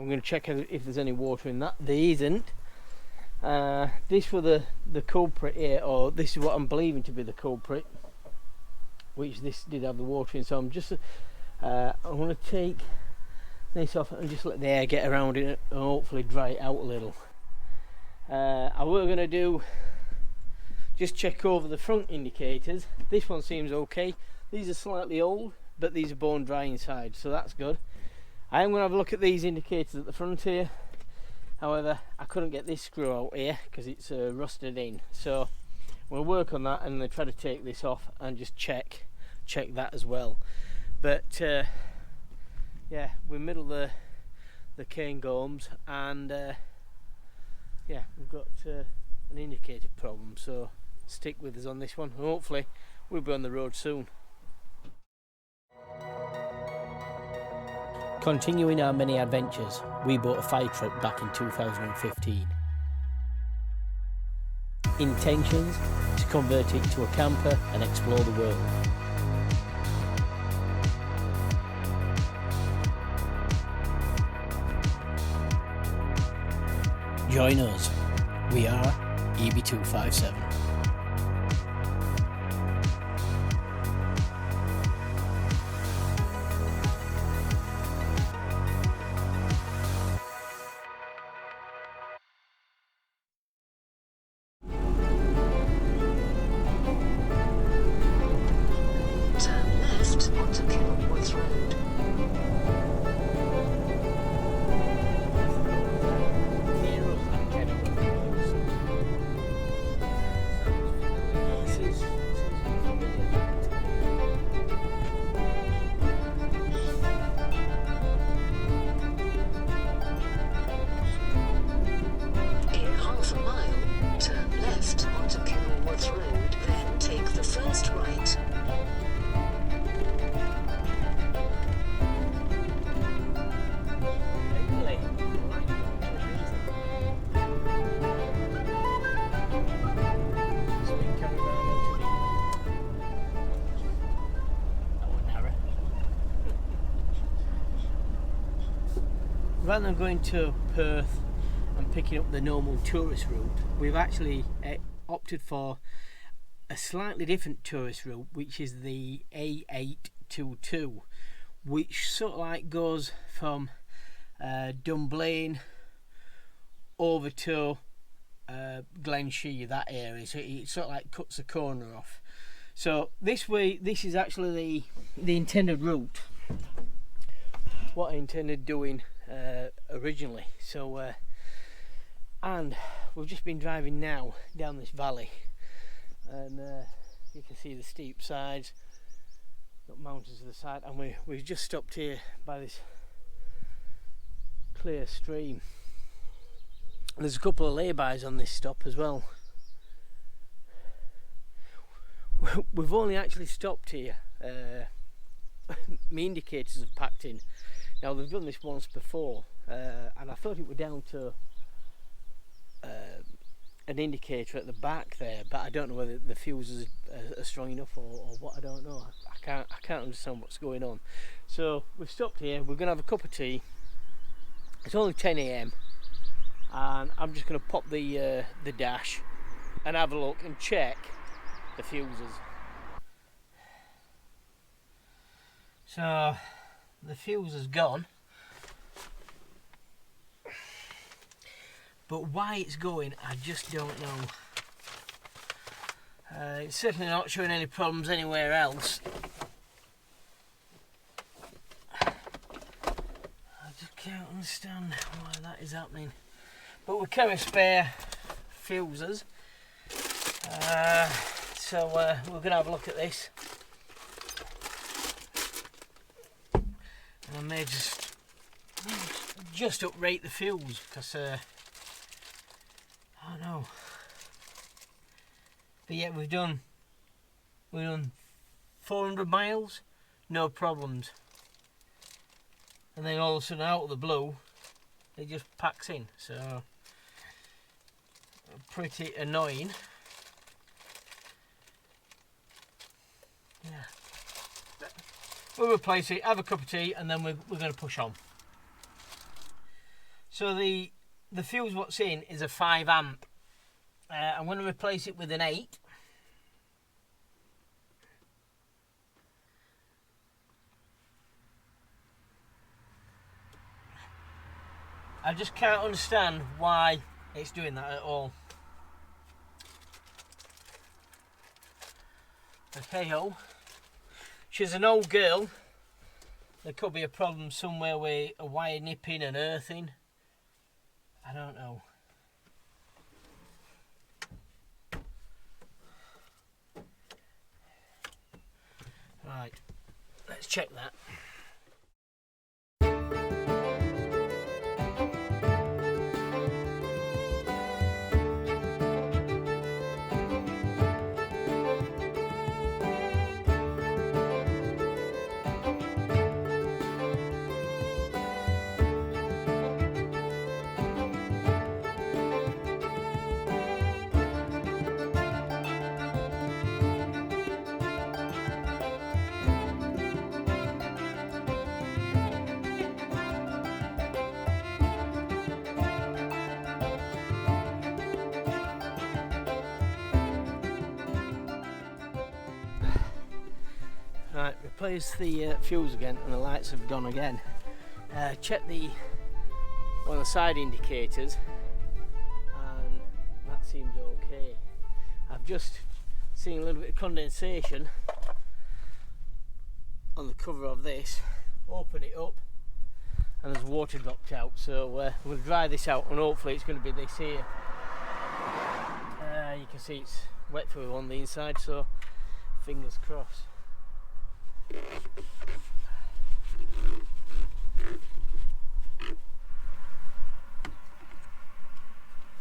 I'm going to check if there's any water in that. There isn't. This was the culprit here, or this is what I'm believing to be the culprit, which this did have the water in. So I'm just I'm going to take this off and just let the air get around it and hopefully dry it out a little. I was going to do just check over the front indicators. This one seems okay. These are slightly old, but these are bone dry inside, so that's good. I am going to have a look at these indicators at the front here. However, I couldn't get this screw out here because it's rusted in, so we'll work on that and then try to take this off and just check that as well. But yeah, we're middle of the Cairngorms, and yeah, we've got an indicator problem, so stick with us on this one and hopefully we'll be on the road soon. Continuing our mini adventures, we bought a fire truck back in 2015. Intentions to convert it to a camper and explore the world. Join us, we are EB257. Rather than going to Perth and picking up the normal tourist route, we've actually opted for a slightly different tourist route, which is the A822, which sort of like goes from Dunblane over to Glenshee, that area, so it sort of like cuts the corner off. So this is actually the intended route, what I intended doing originally. So and we've just been driving now down this valley, and you can see the steep sides, got mountains to the side, and we've just stopped here by this clear stream. There's a couple of laybys on this stop as well. We've only actually stopped here, my indicators have packed in. Now they've done this once before, and I thought it was down to an indicator at the back there, but I don't know whether the fuses are strong enough or what. I don't know. I can't understand what's going on. So we've stopped here. We're gonna have a cup of tea. It's only 10 AM, and I'm just gonna pop the dash and have a look and check the fuses. So the fuse is gone, but why it's going I just don't know. It's certainly not showing any problems anywhere else. I just can't understand why that is happening, but we carry spare fuses, so we're going to have a look at this. And I may just uprate the fuse, because I don't know. But yeah, we've done 400 miles, no problems. And then all of a sudden, out of the blue, it just packs in. So pretty annoying. Yeah. We'll replace it, have a cup of tea, and then we're going to push on. So the fuse what's in is a 5 amp. I'm going to replace it with an 8. I just can't understand why it's doing that at all. Achaidh. She's an old girl. There could be a problem somewhere with a wire nipping and earthing. I don't know. Right, let's check that. Right, replace the fuse again and the lights have gone again. Check one of the side indicators and that seems okay. I've just seen a little bit of condensation on the cover of this. Open it up and there's water dropped out, so we'll dry this out and hopefully it's going to be this here. You can see it's wet through on the inside, so fingers crossed.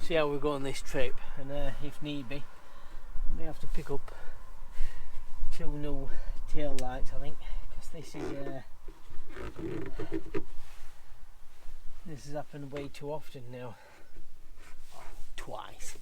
See how we go on this trip, and if need be, we may have to pick up 2 new tail lights, I think, because this has happened way too often now. Twice.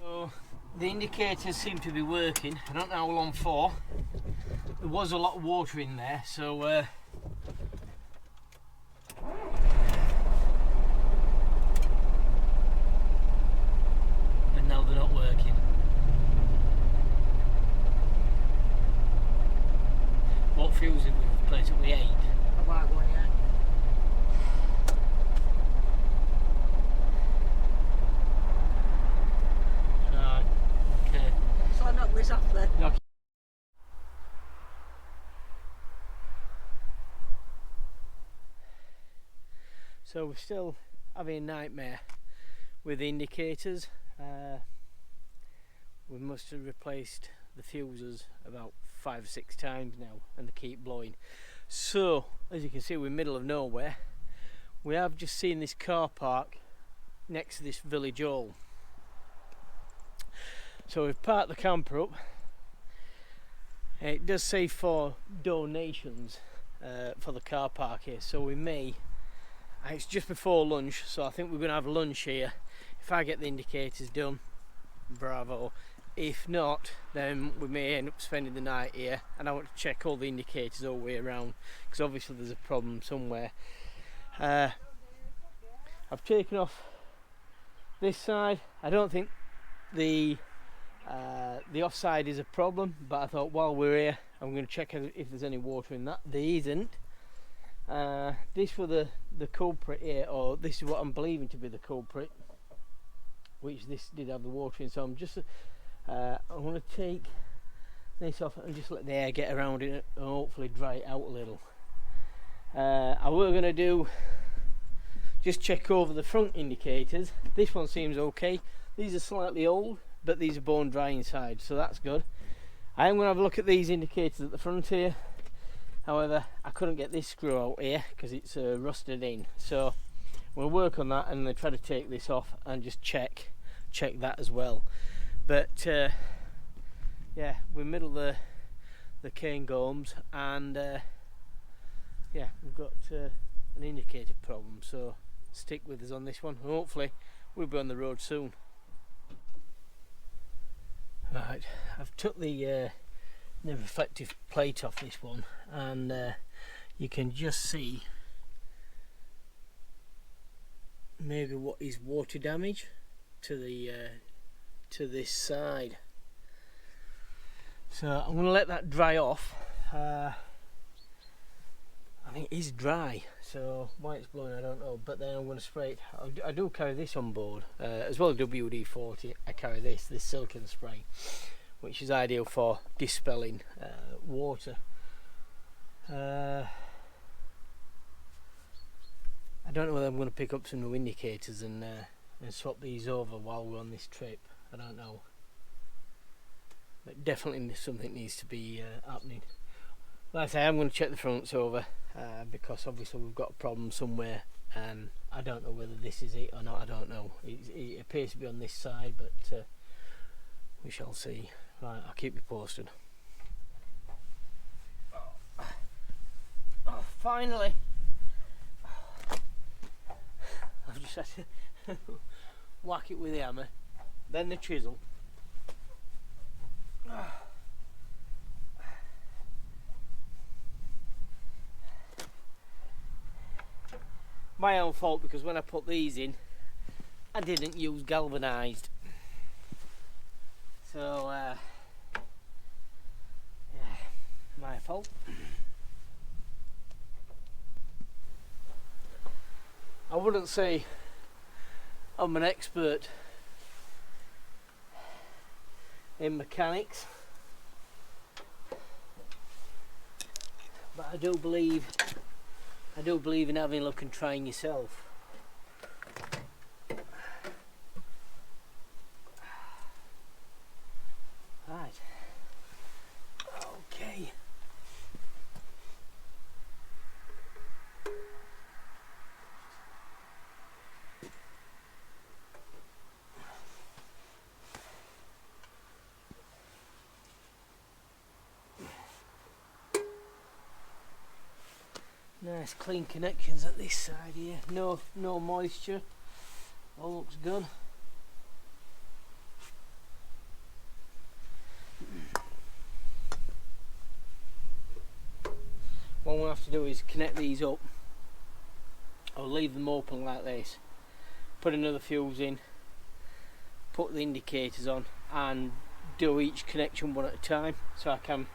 So the indicators seem to be working. I don't know how long for. There was a lot of water in there, so and now they're not working. What fuse did we replace it with? 8? A white one, yeah. Right, okay. So I knock this off then. Knock. So we're still having a nightmare with the indicators. We must have replaced the fuses about 5 or 6 times now and they keep blowing. So as you can see, we're in the middle of nowhere. We have just seen this car park next to this village hall. So we've parked the camper up. It does say for donations for the car park here, so we may, it's just before lunch, so I think we're going to have lunch here. If I get the indicators done, bravo. If not, then we may end up spending the night here, and I want to check all the indicators all the way around because obviously there's a problem somewhere. I've taken off this side. I don't think the offside is a problem, but I thought while we're here I'm going to check if there's any water in that. There isn't. This was the culprit here, or this is what I'm believing to be the culprit, which this did have the water in, so I'm just I'm going to take this off and just let the air get around it and hopefully dry it out a little. I was going to do just check over the front indicators. This one seems okay. These are slightly old, but these are bone dry inside, so that's good. I am going to have a look at these indicators at the front here. However, I couldn't get this screw out here because it's rusted in, so we'll work on that and then try to take this off and just check that as well. But yeah, we're in the middle of the Cairngorms, and yeah, we've got an indicator problem, so stick with us on this one. Hopefully we'll be on the road soon. Right, I've took the reflective plate off this one, and you can just see maybe what is water damage to the to this side. So I'm going to let that dry off. I think it is dry, so why it's blowing I don't know, but then I'm going to spray it. I do carry this on board, as well as WD-40. I carry this silicone spray, which is ideal for dispelling water. I don't know whether I'm going to pick up some new indicators and swap these over while we're on this trip. I don't know, but definitely something needs to be happening. Like I say, I'm going to check the fronts over because obviously we've got a problem somewhere, and I don't know whether this is it or not. I don't know. It appears to be on this side, but we shall see. Right, I'll keep you posted. Oh, finally! I've just had to whack it with the hammer, then the chisel. My own fault, because when I put these in, I didn't use galvanised. So, yeah, my fault. I wouldn't say I'm an expert in mechanics, but I do believe in having a look and trying yourself. Right. Okay. Nice clean connections at this side here. No moisture. All looks good. What we'll have to do is connect these up, or leave them open like this, put another fuse in, put the indicators on, and do each connection one at a time, so I can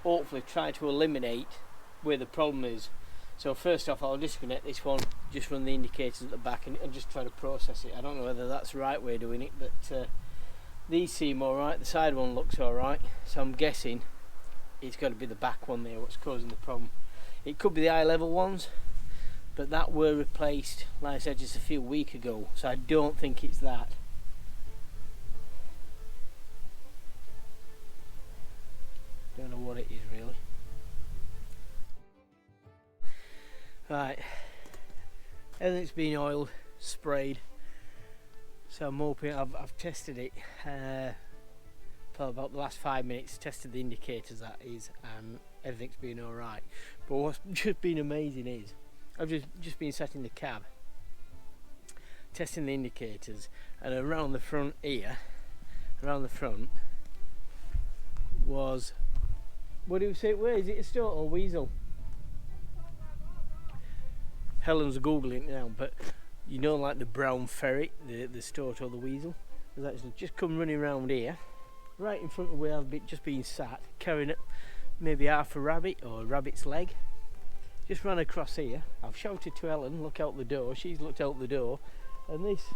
hopefully try to eliminate where the problem is. So first off, I'll disconnect this one, just run the indicators at the back and just try to process it. I don't know whether that's the right way of doing it, but these seem alright. The side one looks alright, so I'm guessing it's got to be the back one there what's causing the problem. It could be the eye level ones, but that were replaced, like I said, just a few weeks ago, so I don't think it's that. Don't know what it is really. Right, everything's been oiled, sprayed, so I'm hoping I've tested it for about the last 5 minutes, tested the indicators that is, and everything's been alright. But what's just been amazing is I've just been sat in the cab testing the indicators, and around the front here, around the front was, what do you say, where is it, a stoat or weasel? Helen's googling it now, but you know, like the brown ferret, the stoat or the weasel, has actually just come running around here, right in front of where I've just been sat, carrying it maybe half a rabbit or a rabbit's leg. Just ran across here. I've shouted to Helen, look out the door. She's looked out the door, and this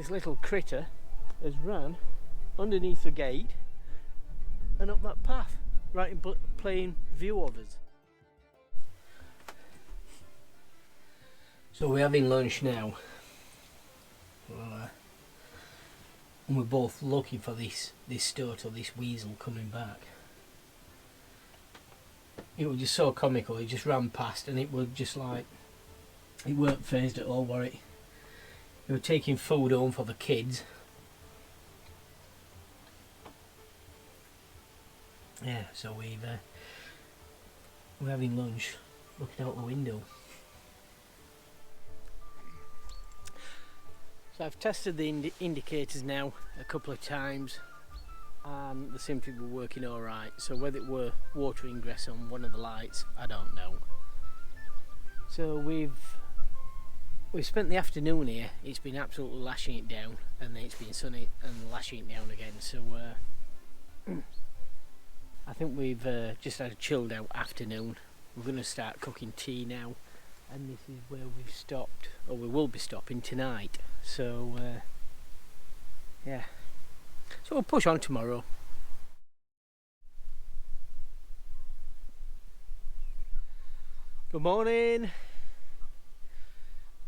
little critter has ran underneath the gate and up that path, right in plain view of us. So we're having lunch now, and we're both looking for this stoat or this weasel coming back. It was just so comical. It just ran past, and it was just like, it weren't phased at all, were it? We were taking food home for the kids. Yeah, so we're having lunch, looking out the window. So I've tested the indicators now a couple of times and they seem to be working alright. So whether it were water ingress on one of the lights, I don't know. So we've spent the afternoon here. It's been absolutely lashing it down, and then it's been sunny and lashing it down again. So I think we've just had a chilled out afternoon. We're going to start cooking tea now, and this is where we've stopped, or we will be stopping tonight. So yeah, so we'll push on tomorrow. Good morning.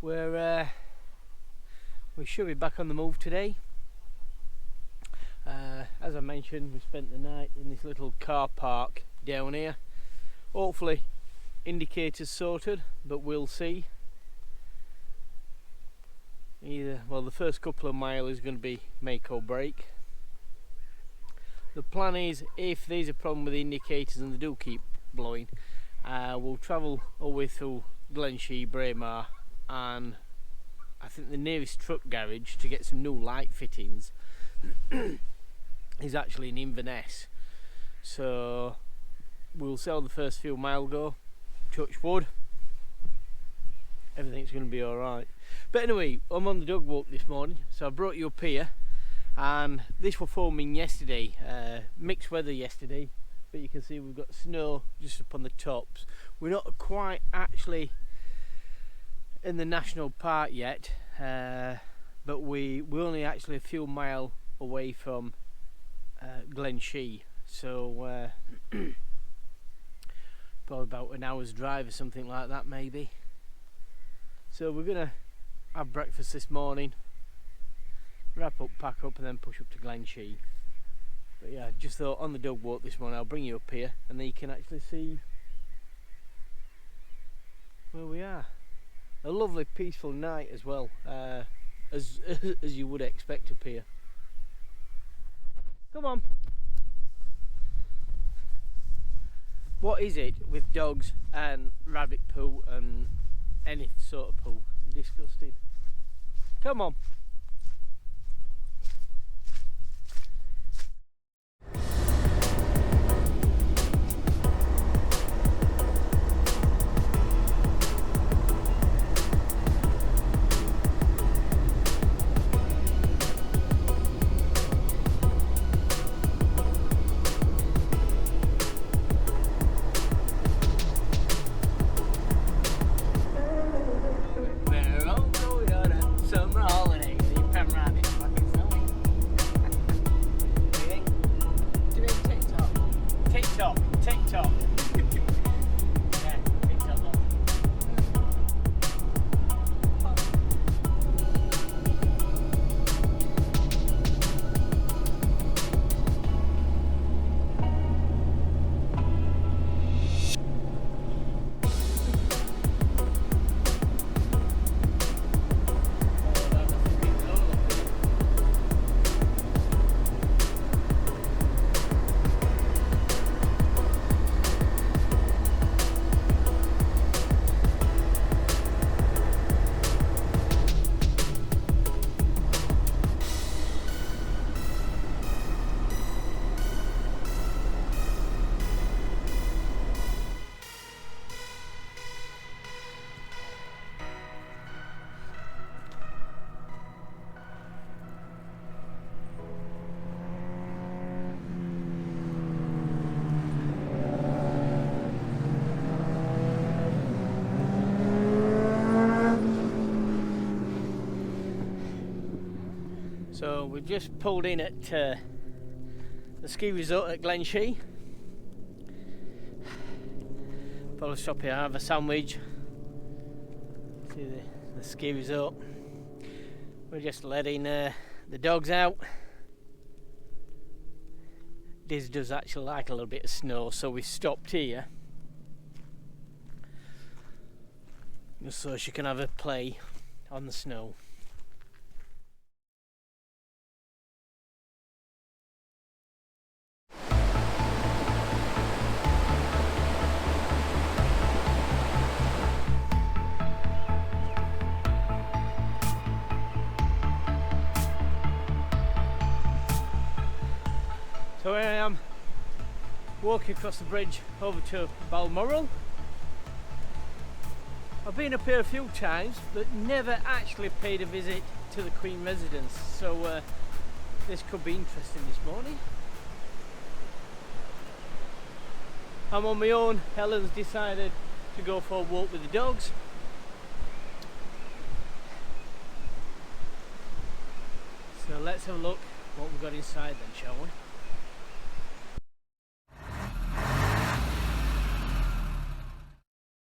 We should be back on the move today. As I mentioned, we spent the night in this little car park down here. Hopefully indicators sorted, but we'll see. Well, the first couple of miles is going to be make or break. The plan is, if there's a problem with the indicators and they do keep blowing, we'll travel all the way through Glenshee, Braemar, and I think the nearest truck garage to get some new light fittings is actually in Inverness. So we'll see how the first few miles go. Touch wood, everything's going to be alright. But anyway, I'm on the dog walk this morning, so I brought you up here, and this was filming yesterday. Mixed weather yesterday, but you can see we've got snow just up on the tops. We're not quite actually in the national park yet, but we're only actually a few miles away from Glenshee, so probably about an hour's drive or something like that maybe. So we're gonna have breakfast this morning, wrap up, pack up, and then push up to Glenshee. But yeah, just thought on the dog walk this morning I'll bring you up here and then you can actually see where we are. A lovely peaceful night as well, as you would expect up here. Come on. What is it with dogs and rabbit poo and any sort of poo? I'm disgusted. Come on. So we've just pulled in at the ski resort at Glenshee. Probably stop here, have a sandwich. See the ski resort. We're just letting the dogs out. Diz does actually like a little bit of snow, so we stopped here just so she can have a play on the snow. So here I am, walking across the bridge over to Balmoral. I've been up here a few times, but never actually paid a visit to the Queen residence, so this could be interesting this morning. I'm on my own. Helen's decided to go for a walk with the dogs. So let's have a look what we've got inside then, shall we?